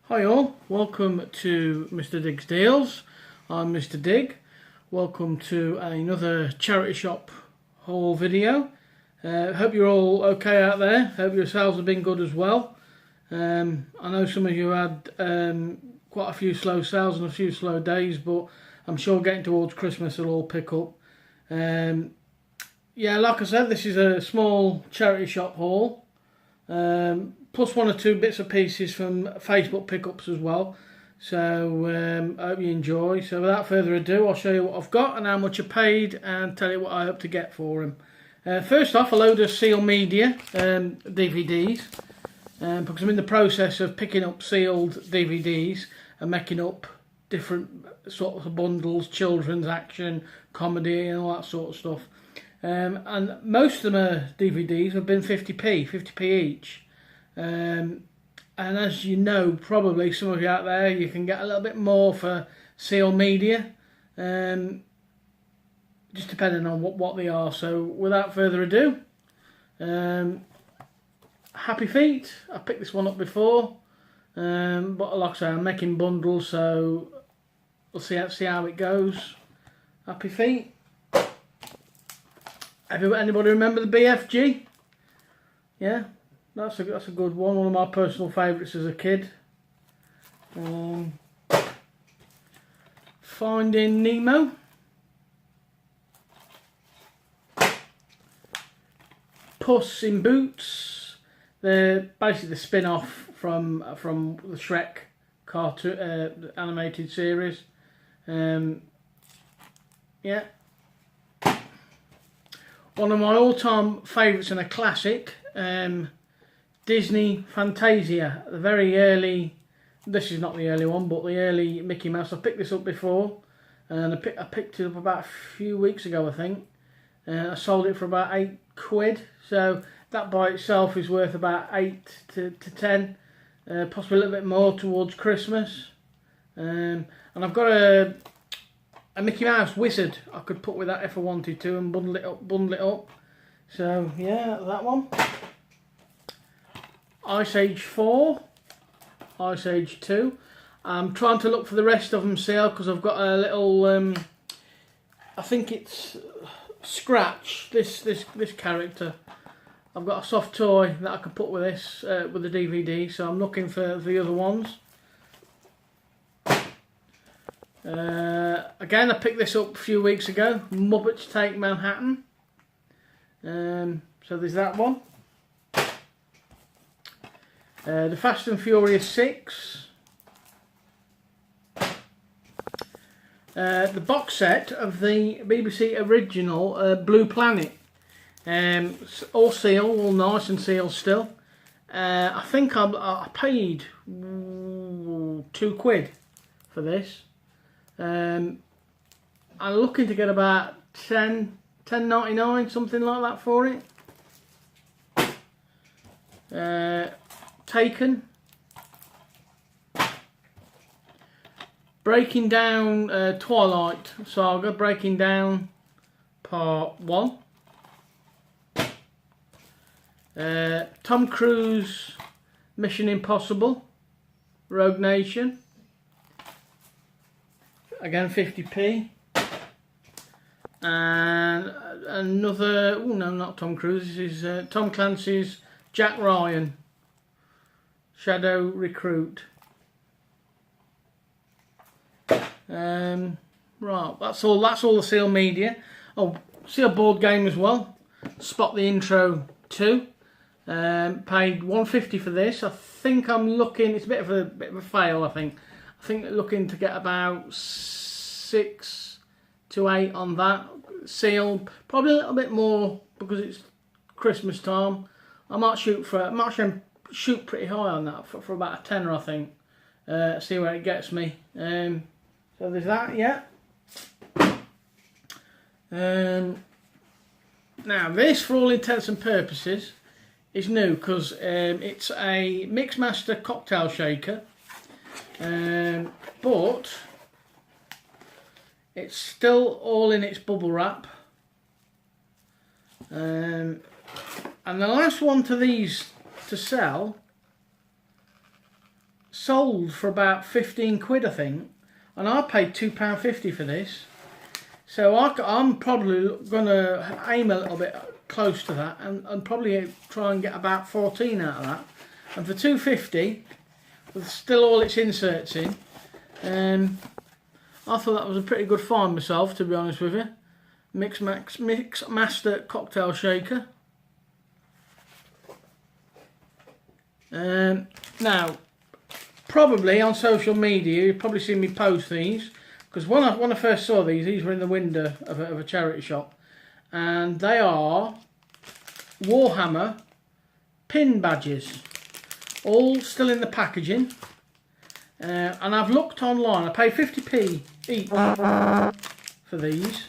Hi all, welcome to Mr. Dig's Deals. I'm Mr. Dig. Welcome to another charity shop haul video. Hope you're all okay out there. Hope your sales have been good as well. I know some of you had quite a few slow sales and a few slow days, but I'm sure getting towards Christmas will all pick up. Yeah, like I said, this is a small charity shop haul. Plus one or two bits and pieces from Facebook pickups as well. So I hope you enjoy. So without further ado, I'll show you what I've got and how much I paid and tell you what I hope to get for them. First off, a load of Seal Media DVDs because I'm in the process of picking up sealed DVDs and making up different sorts of bundles, children's action, comedy and all that sort of stuff. And most of them are DVDs have been 50p each. And as you know, probably some of you out there, you can get a little bit more for Seal Media, just depending on what they are. So without further ado, happy feet. I picked this one up before, but like I say, I'm making bundles, so we'll see how it goes. Happy feet. Anybody remember the BFG? Yeah. That's a good one of my personal favourites as a kid. Finding Nemo. Puss in Boots. They're basically the spin-off from the Shrek cartoon animated series. Yeah. One of my all-time favourites and a classic. Disney Fantasia, the very early, this is not the early one, but the early Mickey Mouse. I picked this up before, and I picked it up about a few weeks ago, I think. I sold it for about £8, so that by itself is worth about 8 to 10, possibly a little bit more towards Christmas. And I've got a Mickey Mouse wizard I could put with that if I wanted to and bundle it up. So yeah, that one. Ice Age 4, Ice Age 2. I'm trying to look for the rest of them sale because I've got a little, I think it's Scratch, this character. I've got a soft toy that I can put with this, with the DVD, so I'm looking for the other ones. Again, I picked this up a few weeks ago, Muppets Take Manhattan. So there's that one. The Fast and Furious 6. The box set of the BBC original Blue Planet. All sealed, all nice and sealed still. I think I paid £2 for this. I'm looking to get about £10.99, something like that for it. Taken. Breaking Down Twilight Saga, Breaking Down Part 1. Tom Cruise Mission Impossible, Rogue Nation. Again 50p. And another, oh no, not Tom Cruise, this is Tom Clancy's Jack Ryan, Shadow Recruit. Right, that's all the Seal Media. Oh, Seal board game as well. Spot the Intro 2. Paid £1.50 for this. I think I'm looking, it's a bit of a fail, I think looking to get about 6 to 8 on that. Sealed, probably a little bit more because it's Christmas time. I might shoot pretty high on that for about a tenner, I think. See where it gets me. So there's that, yeah. Now this, for all intents and purposes, is new because it's a Mixmaster cocktail shaker, but it's still all in its bubble wrap. And the last one to these to sell sold for about 15 quid, I think, and I paid £2.50 for this. So I'm probably going to aim a little bit close to that, and probably try and get about 14 out of that. And for £2.50, with still all its inserts in, I thought that was a pretty good find myself, to be honest with you. Mix Master cocktail shaker. Now, probably on social media, you've probably seen me post these, because when I first saw these were in the window of a charity shop, and they are Warhammer pin badges, all still in the packaging. And I've looked online. I paid 50p each for these.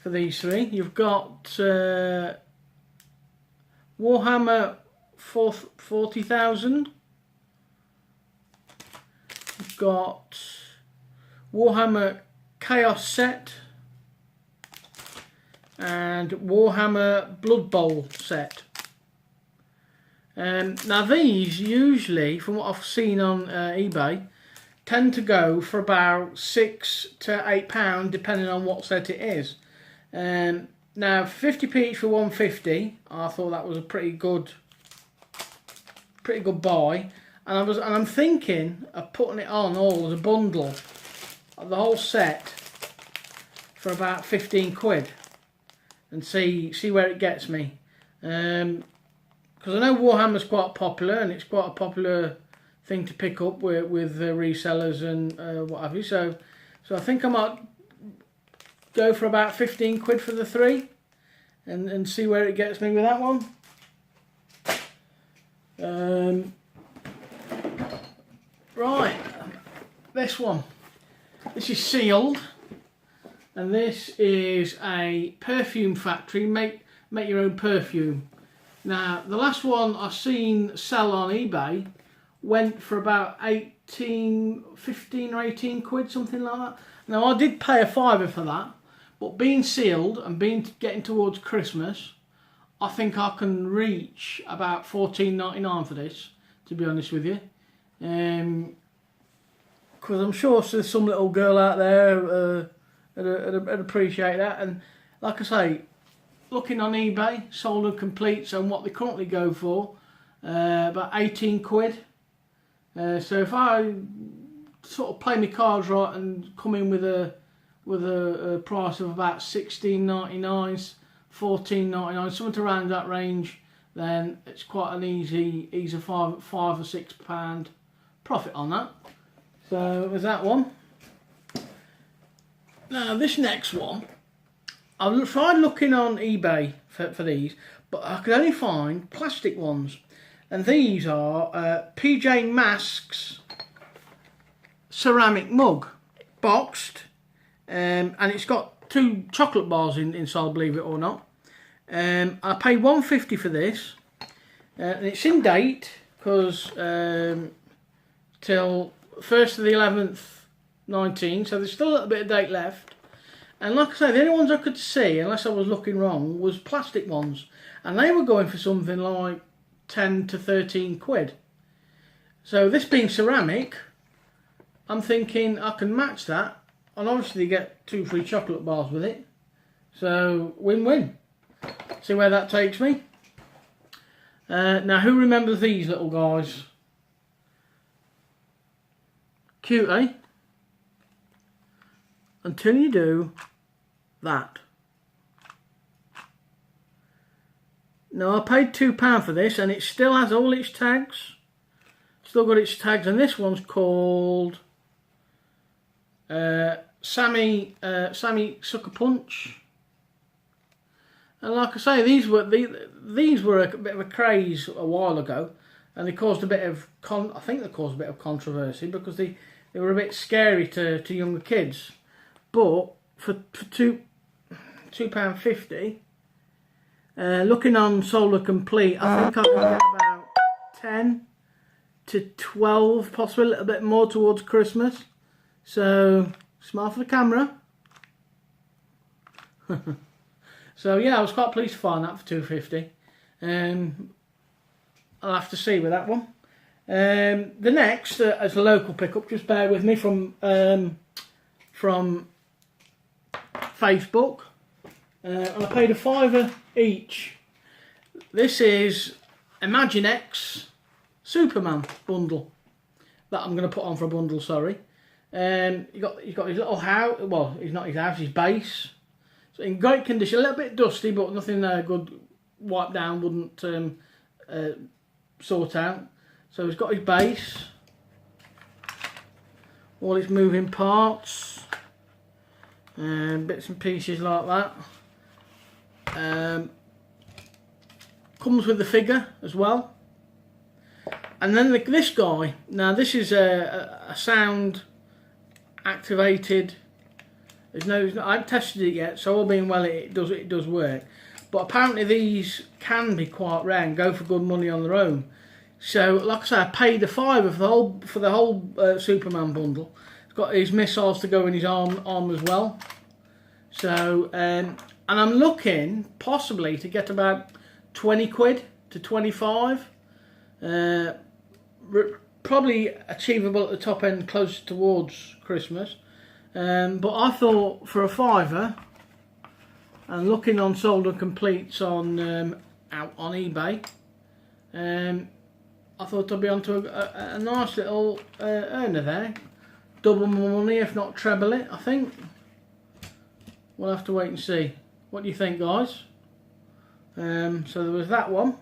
For these three, you've got Warhammer 40,000. You've got Warhammer Chaos Set and Warhammer Blood Bowl set. Now these usually, from what I've seen on eBay, tend to go for about £6 to £8 depending on what set it is. Now 50p each for 150, I thought that was a pretty good buy, and I'm thinking of putting it on all as a bundle, the whole set, for about 15 quid, and see where it gets me. Because I know Warhammer's quite popular, and it's quite a popular thing to pick up with resellers and what have you. So I think I might go for about 15 quid for the three, and see where it gets me with that one. Right, this one. This is sealed, and this is a perfume factory. Make your own perfume. Now, the last one I've seen sell on eBay went for about 15 or 18 quid, something like that. Now, I did pay a fiver for that, but being sealed and getting towards Christmas, I think I can reach about $14.99 for this, to be honest with you. Because I'm sure there's some little girl out there that'd appreciate that. And like I say, looking on eBay, sold and completes and what they currently go for, about 18 quid. So if I sort of play my cards right and come in with a price of about $16.99, $14.99, something around that range, then it's quite an easy £5 or £6 profit on that. So there's that one. Now this next one, I've tried looking on eBay for these, but I could only find plastic ones. And these are PJ Masks ceramic mug, boxed, and it's got 2 chocolate bars inside, believe it or not. I paid £1.50 for this, and it's in date because till 1st of the 11th 19, so there's still a little bit of date left. And like I say, the only ones I could see, unless I was looking wrong, was plastic ones, and they were going for something like 10 to 13 quid. So this being ceramic, I'm thinking I can match that, and obviously get 2 free chocolate bars with it. So win-win. See where that takes me. Now, who remembers these little guys? Cute, eh? Until you do that. Now, I paid £2 for this, and it still has all its tags. Still got its tags, and this one's called Sammy Sucker Punch. And like I say, these were a bit of a craze a while ago, and they caused a bit of I think they caused a bit of controversy because they were a bit scary to younger kids. But for £2.50, looking on Solar Complete, I think I can get about 10 to 12, possibly a little bit more towards Christmas. So smile for the camera. So yeah, I was quite pleased to find that for £2.50. I'll have to see with that one. The next, as a local pickup, just bear with me, from Facebook, and I paid £5 each. This is Imaginext Superman bundle that I'm going to put on for a bundle. Sorry, he's got his little house. Well, it's not his house, his base. So in great condition, a little bit dusty, but nothing good. Wipe down wouldn't sort out. So he's got his base, all his moving parts, bits and pieces like that. Comes with the figure as well. And then this guy, now this is a sound activated. I haven't tested it yet, so all being well, it does work. But apparently these can be quite rare and go for good money on their own. So, like I say, I paid a £5 for the whole Superman bundle. It's got his missiles to go in his arm as well. So, and I'm looking possibly to get about 20 quid to 25. Probably achievable at the top end, close towards Christmas. But I thought for a £5, and looking on Sold and Completes on out on eBay, I thought I'd be onto a nice little earner there. Double my money, if not treble it, I think. We'll have to wait and see. What do you think, guys? So there was that one.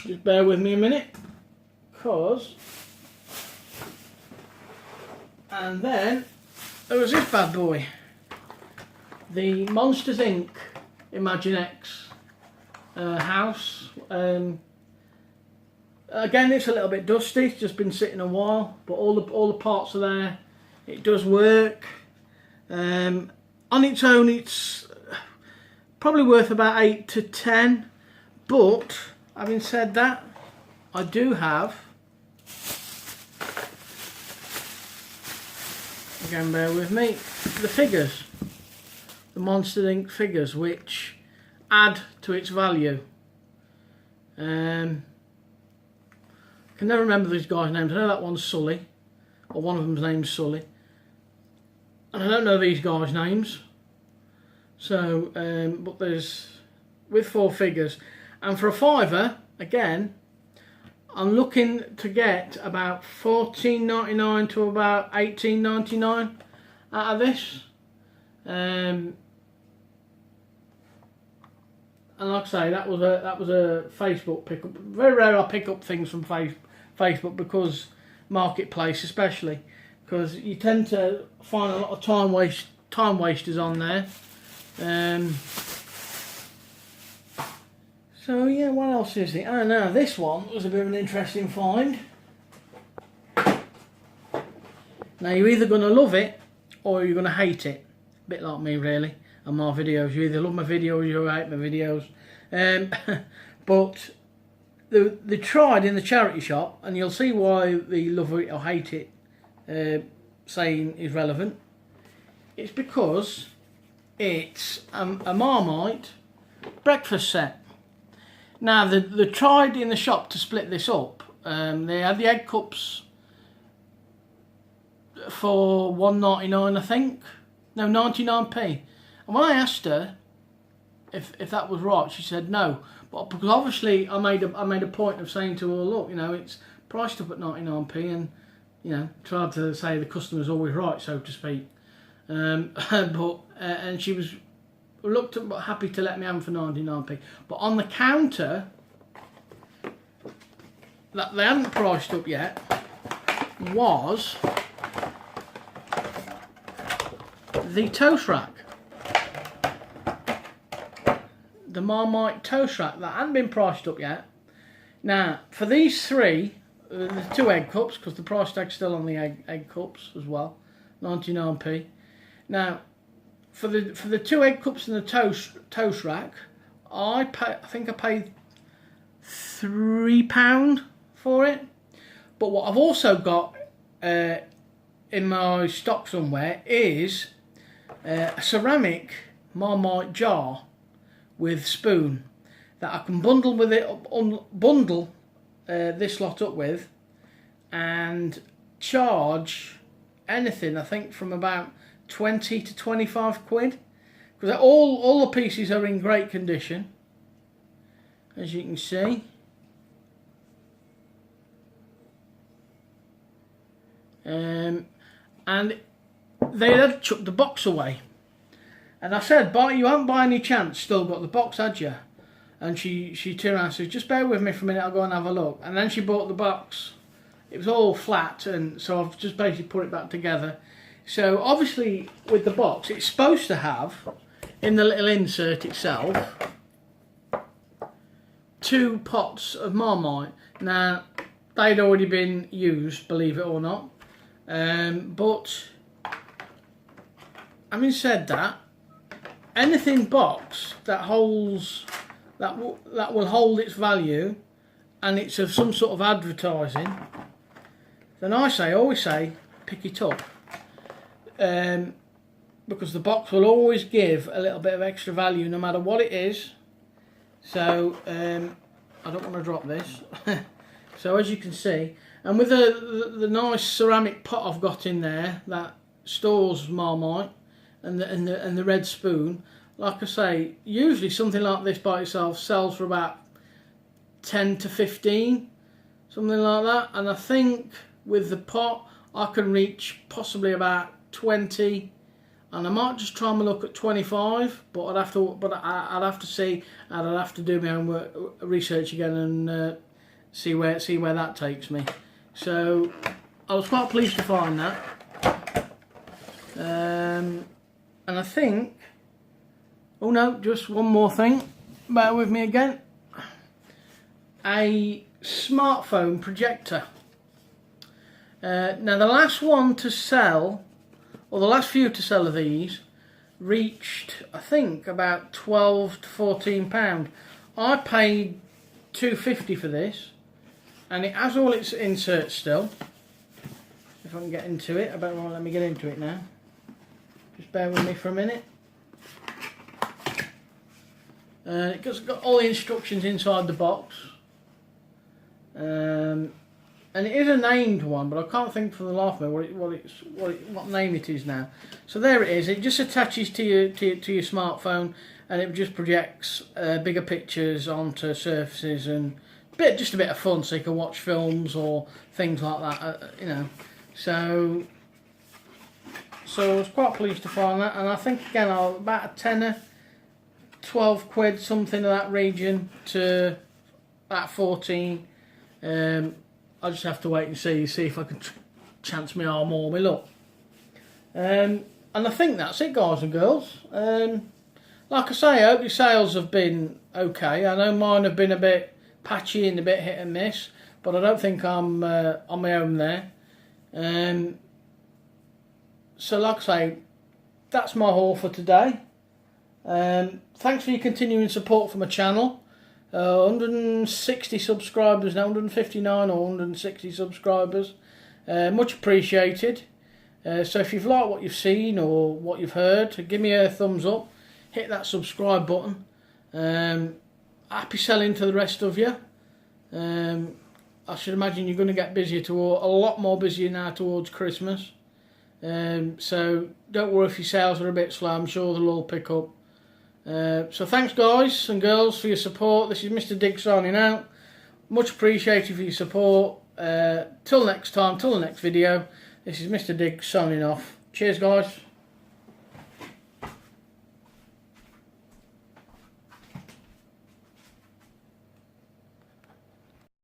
Just bear with me a minute, cause. And then there was this bad boy, the Monsters Inc. Imaginext house. Again, it's a little bit dusty. It's just been sitting a while, but all the parts are there. It does work. On its own, it's probably worth about 8 to 10. But having said that, I do have. Again, bear with me. The figures. The Monsters Inc. figures, which add to its value. I can never remember these guys' names. I know that one's Sully, or one of them's name's Sully, and I don't know these guys' names. So, but there's with 4 figures, and for a £5, again, I'm looking to get about $14.99 to about $18.99 out of this. And like I say, that was a Facebook pickup. Very rare I pick up things from Facebook, because Marketplace especially, because you tend to find a lot of time wasters on there. So yeah, what else is it? Oh no, this one was a bit of an interesting find. Now you're either going to love it or you're going to hate it. A bit like me really, and my videos. You either love my videos or you hate my videos. But they tried in the charity shop, and you'll see why the love it or hate it saying is relevant. It's because it's a Marmite breakfast set. Now they tried in the shop to split this up. They had the egg cups for $1.99, I think. No, 99p. And when I asked her if that was right, she said no. But because obviously I made a point of saying to her, look, you know, it's priced up at 99p, and you know, tried to say the customer's always right, so to speak. And she was reluctant but happy to let me have them for 99p. But on the counter that they hadn't priced up yet was the toast rack. The Marmite toast rack that hadn't been priced up yet. Now, for these 3, the 2 egg cups, because the price tag's still on the egg cups as well, 99p. Now, for the 2 egg cups and the toast rack, I think I paid £3 for it. But what I've also got in my stock somewhere is a ceramic Marmite jar with spoon. that I can bundle with it, bundle this lot up with, and charge anything, I think, from about 20 to 25 quid, because all the pieces are in great condition, as you can see. And they had chucked the box away, and I said, you haven't by any chance still got the box, had you? And she turned around and said, just bear with me for a minute, I'll go and have a look. And then she bought the box. It was all flat, and so I've just basically put it back together. So obviously with the box, it's supposed to have, in the little insert itself, 2 pots of Marmite. Now, they'd already been used, believe it or not. But having said that, anything box that holds, that will hold its value, and it's of some sort of advertising, then I always say, pick it up. Because the box will always give a little bit of extra value no matter what it is. So I don't want to drop this. So as you can see, and with the nice ceramic pot I've got in there that stores Marmite, and the red spoon, like I say, usually something like this by itself sells for about 10 to 15, something like that. And I think with the pot I can reach possibly about 20, and I might just try and look at 25, but I'd have to see, and I'd have to do my own research again and see where that takes me. So I was quite pleased to find that, and I think, oh no, just one more thing, bear with me again, a smartphone projector. Now the last one to sell, or the last few to sell of these, reached, I think, about £12 to £14. I paid £2.50 for this, and it has all its inserts still. If I can get into it, let me get into it now. Just bear with me for a minute. It's got all the instructions inside the box. And it is a named one, but I can't think for the life of me what name it is now. So there it is. It just attaches to your smartphone, and it just projects bigger pictures onto surfaces, and just a bit of fun, so you can watch films or things like that. You know, so I was quite pleased to find that, and I think again about a tenner, 12 quid, something of that region, to about 14. I'll just have to wait and see if I can chance my arm or my luck. And I think that's it, guys and girls. Like I say, I hope your sales have been okay. I know mine have been a bit patchy and a bit hit and miss, but I don't think I'm on my own there. So like I say, that's my haul for today. Thanks for your continuing support for my channel. 160 subscribers now, 159 or 160 subscribers. Much appreciated. So if you've liked what you've seen or what you've heard, give me a thumbs up. Hit that subscribe button. Happy selling to the rest of you. I should imagine you're going to get busier, a lot more busier now towards Christmas. So don't worry if your sales are a bit slow. I'm sure they'll all pick up. So thanks guys and girls for your support. This is Mr. Dig signing out. Much appreciated for your support. Till next time, till the next video, this is Mr. Dig signing off. Cheers guys.